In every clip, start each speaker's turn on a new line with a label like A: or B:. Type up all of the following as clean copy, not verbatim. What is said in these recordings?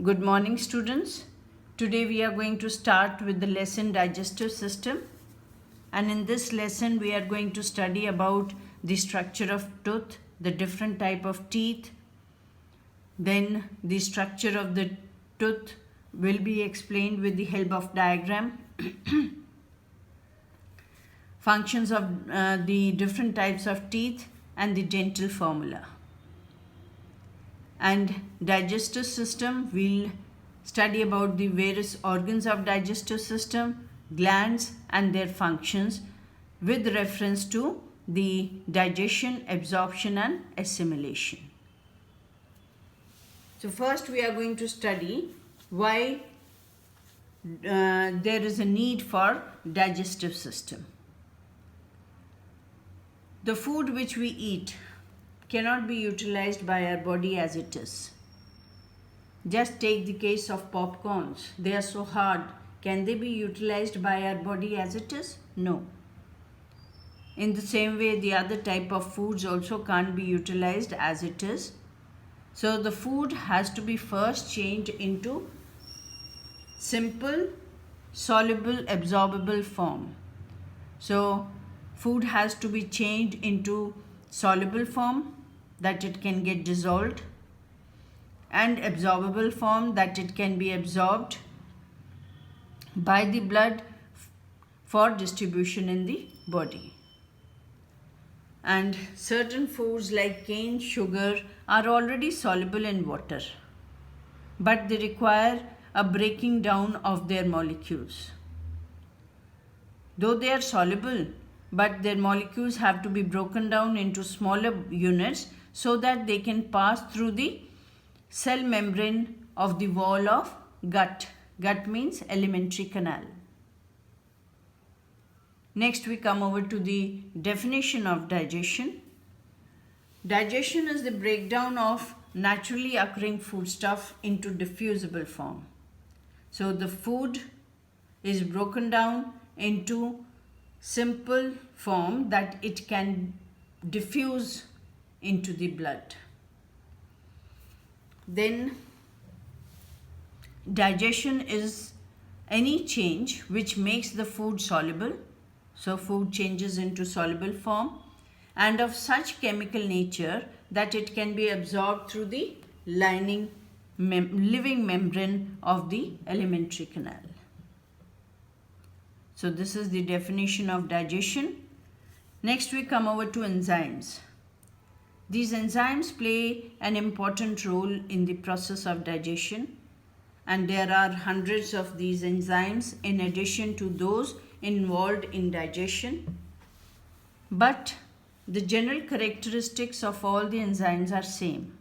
A: Good morning, students. Today we are going to start with the lesson Digestive System, and in this lesson we are going to study about the structure of tooth, the different type of teeth. Then the structure of the tooth will be explained with the help of diagram. Functions of the different types of teeth and the dental formula. And digestive system, we'll study about the various organs of digestive system, glands and their functions with reference to the digestion, absorption and assimilation. So first we are going to study why there is a need for digestive system. The food which we eat cannot be utilized by our body as it is. Just take the case of popcorns. They are so hard. Can they be utilized by our body as it is? No. In the same way, the other type of foods also can't be utilized as it is. So the food has to be first changed into simple, soluble, absorbable form. So food has to be changed into soluble form, that it can get dissolved, and absorbable form, that it can be absorbed by the blood for distribution in the body. And certain foods like cane, sugar are already soluble in water, but they require a breaking down of their molecules. Though they are soluble, but their molecules have to be broken down into smaller units so that they can pass through the cell membrane of the wall of gut. Gut means alimentary canal. Next we come over to the definition of digestion. Digestion is the breakdown of naturally occurring foodstuff into diffusible form. So the food is broken down into simple form that it can diffuse into the blood. Then digestion is any change which makes the food soluble. So food changes into soluble form and of such chemical nature that it can be absorbed through the lining living membrane of the alimentary canal. So this is the definition of digestion. Next we come over to enzymes. These enzymes play an important role in the process of digestion, and there are hundreds of these enzymes in addition to those involved in digestion. But the general characteristics of all the enzymes are same.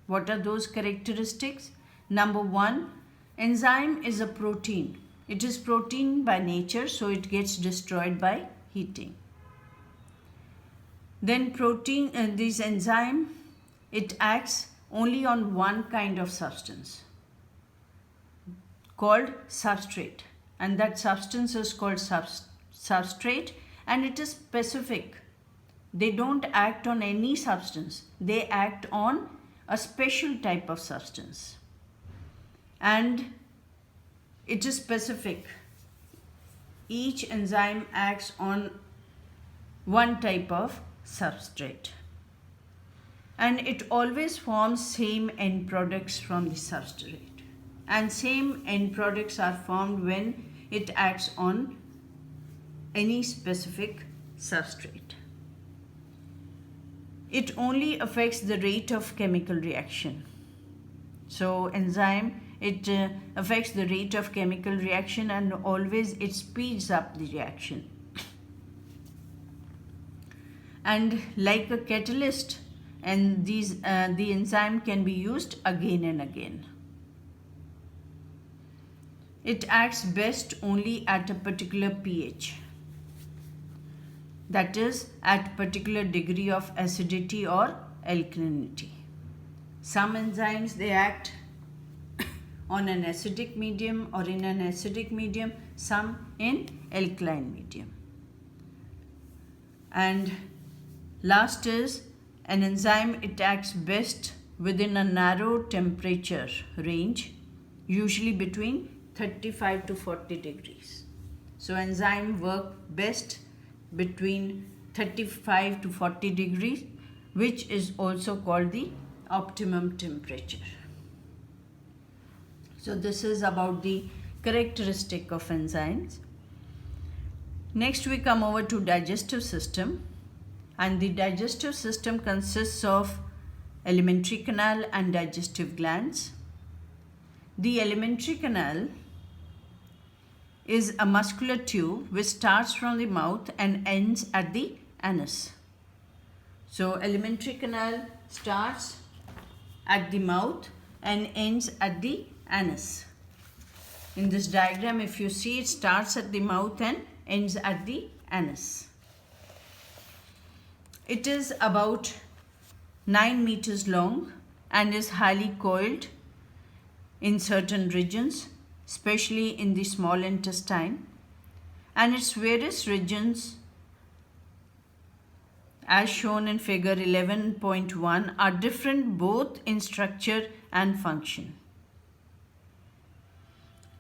A: What are those characteristics? Number one, enzyme is a protein. It is protein by nature, so it gets destroyed by heating. Then this enzyme, it acts only on one kind of substance called substrate, and that substance is called substrate, and it is specific. They don't act on any substance. They act on a special type of substance, and it is specific. Each enzyme acts on one type of substrate, and it always forms same end products from the substrate, and same end products are formed when it acts on any specific substrate. It only affects the rate of chemical reaction. So enzyme, it affects the rate of chemical reaction, and always it speeds up the reaction. And like a catalyst, and the enzyme can be used again and again. It acts best only at a particular pH, that is at particular degree of acidity or alkalinity. Some enzymes, they act on an acidic medium or in an acidic medium, some in alkaline medium. And last is an enzyme, it acts best within a narrow temperature range, usually between 35 to 40 degrees. So enzymes work best between 35 to 40 degrees, which is also called the optimum temperature. So this is about the characteristic of enzymes. Next we come over to digestive system, and the digestive system consists of alimentary canal and digestive glands. The alimentary canal is a muscular tube which starts from the mouth and ends at the anus. So alimentary canal starts at the mouth and ends at the anus. In this diagram, if you see, it starts at the mouth and ends at the anus. It is about 9 meters long and is highly coiled in certain regions, especially in the small intestine, and its various regions, as shown in figure 11.1, are different both in structure and function.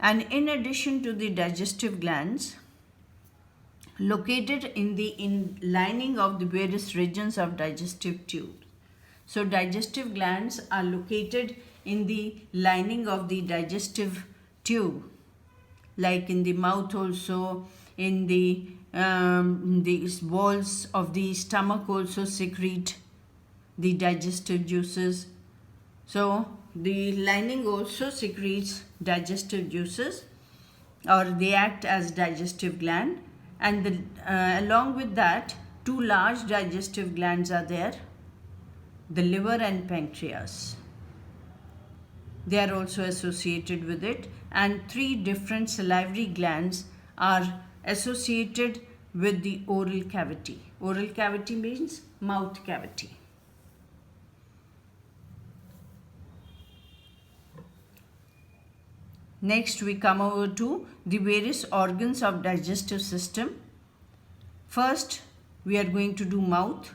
A: And in addition to the digestive glands located in the lining of the various regions of digestive tube. So digestive glands are located in the lining of the digestive tube, like in the mouth also, in the walls of the stomach also secrete the digestive juices. So the lining also secretes digestive juices, or they act as digestive gland, and along with that 2 large digestive glands are there, the liver and pancreas. They are also associated with it, and 3 different salivary glands are associated with the oral cavity. Oral cavity means mouth cavity. Next we come over to the various organs of digestive system. First we are going to do mouth.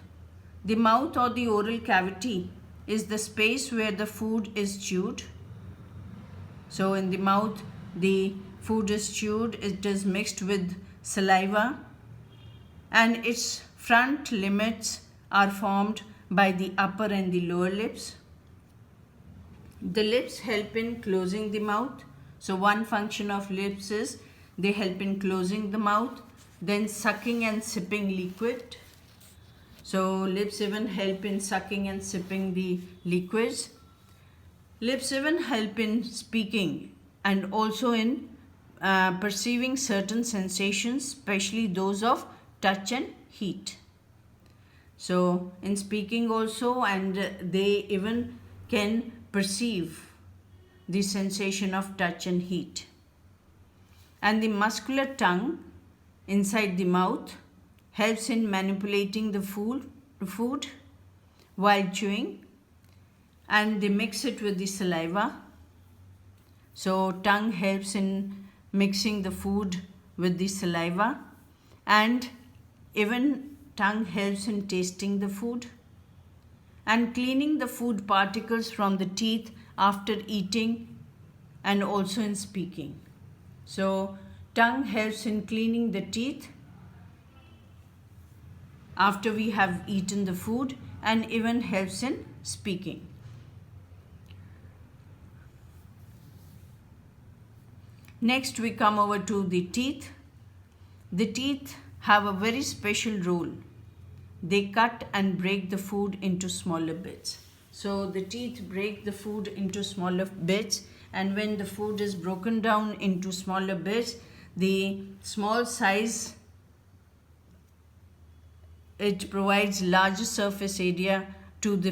A: The mouth or the oral cavity is the space where the food is chewed. So in the mouth the food is chewed, it is mixed with saliva, and its front limits are formed by the upper and the lower lips. The lips help in closing the mouth. So one function of lips is they help in closing the mouth, then sucking and sipping liquid. So lips even help in sucking and sipping the liquids. Lips even help in speaking and also in perceiving certain sensations, especially those of touch and heat. So in speaking also, and they even can perceive the sensation of touch and heat. And the muscular tongue inside the mouth helps in manipulating the food while chewing, and they mix it with the saliva. So tongue helps in mixing the food with the saliva, and even tongue helps in tasting the food and cleaning the food particles from the teeth after eating, and also in speaking. So tongue helps in cleaning the teeth after we have eaten the food, and even helps in speaking. Next we come over to the teeth. The teeth have a very special role. They cut and break the food into smaller bits. So the teeth break the food into smaller bits, and when the food is broken down into smaller bits, the small size, it provides larger surface area to the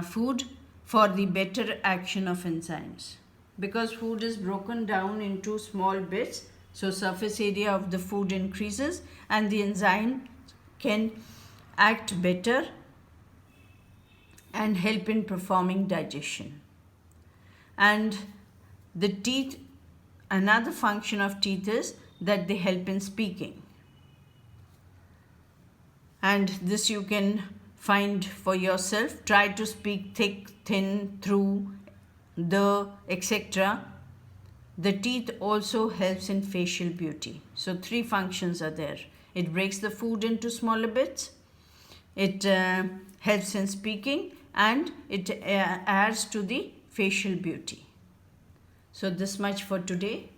A: food for the better action of enzymes. Because food is broken down into small bits, so surface area of the food increases and the enzyme can act better and help in performing digestion. And the teeth, another function of teeth is that they help in speaking. And this you can find for yourself. Try to speak thick, thin, through, the, etc. The teeth also helps in facial beauty. So 3 functions are there. It breaks the food into smaller bits. It helps in speaking, and it adds to the facial beauty. So this much for today.